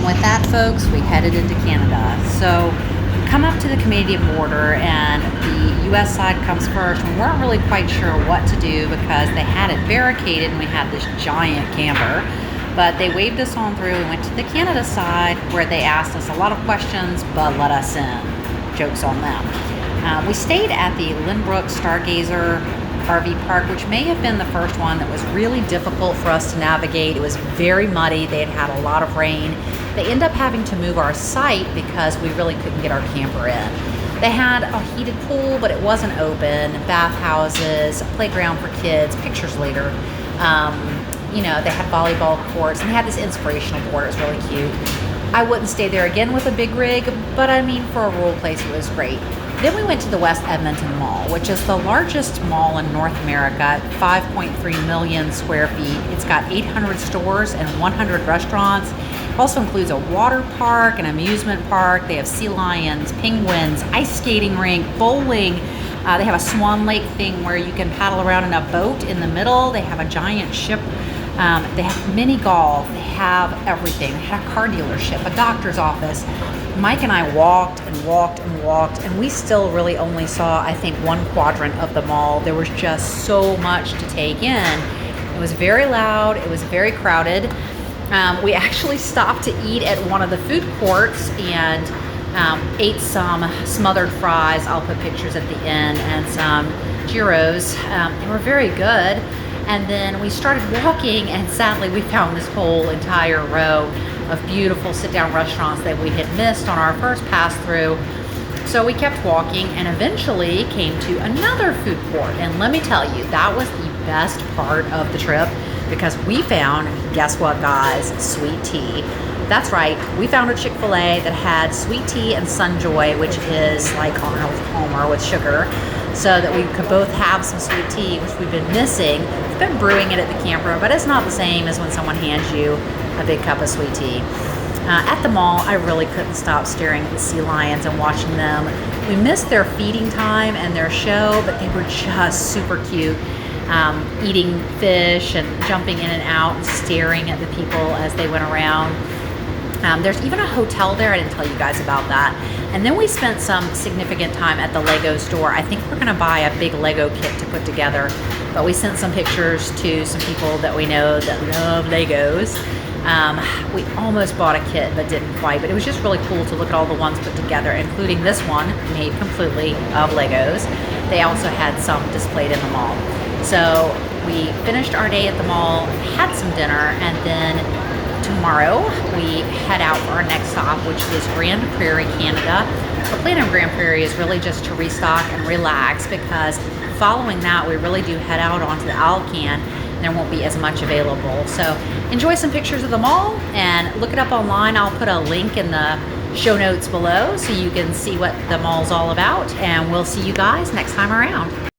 And with that, folks, we headed into Canada. So we come up to the Canadian border, and the U.S. side comes first. We weren't really quite sure what to do because they had it barricaded and we had this giant camper. But they waved us on through. We went to the Canada side where they asked us a lot of questions, but let us in. Joke's on them. We stayed at the Lindborrk Stargazer RV park, which may have been the first one that was really difficult for us to navigate. It was very muddy. They had a lot of rain. They ended up having to move our site because we really couldn't get our camper in. They had a heated pool, but it wasn't open, bathhouses, a playground for kids, pictures later. They had volleyball courts, and they had this inspirational board. It was really cute. I wouldn't stay there again with a big rig, but I mean, for a rural place, it was great. Then we went to the West Edmonton Mall, which is the largest mall in North America, 5.3 million square feet. It's got 800 stores and 100 restaurants. It also includes a water park, an amusement park. They have sea lions, penguins, ice skating rink, bowling. They have a Swan Lake thing where you can paddle around in a boat in the middle. They have a giant ship. They have mini golf. They have everything. They had a car dealership, a doctor's office. Mike and I walked and walked and walked, and we still really only saw, I think, one quadrant of the mall. There was just so much to take in. It was very loud. It was very crowded. We actually stopped to eat at one of the food courts and ate some smothered fries. I'll put pictures at the end, and some gyros. They were very good. And then we started walking, and sadly we found this whole entire row of beautiful sit-down restaurants that we had missed on our first pass through. So we kept walking and eventually came to another food court. And let me tell you, that was the best part of the trip because we found, guess what guys, sweet tea. That's right, we found a Chick-fil-A that had sweet tea and Sunjoy, which is like Arnold Palmer with sugar, so that we could both have some sweet tea, which we've been missing. We've been brewing it at the camper, but it's not the same as when someone hands you a big cup of sweet tea. At the mall, I really couldn't stop staring at the sea lions and watching them. We missed their feeding time and their show, but they were just super cute. Eating fish and jumping in and out and staring at the people as they went around. There's even a hotel there. I didn't tell you guys about that. And then we spent some significant time at the Lego store. I think we're gonna buy a big Lego kit to put together, but we sent some pictures to some people that we know that love Legos. We almost bought a kit, but didn't quite. But it was just really cool to look at all the ones put together, including this one made completely of Legos. They also had some displayed in the mall. So we finished our day at the mall, had some dinner, and then tomorrow we head out for our next stop, which is Grande Prairie, Canada. The plan of Grande Prairie is really just to restock and relax because following that we really do head out onto the Alcan and there won't be as much available. So enjoy some pictures of the mall and look it up online. I'll put a link in the show notes below so you can see what the mall's all about, and we'll see you guys next time around.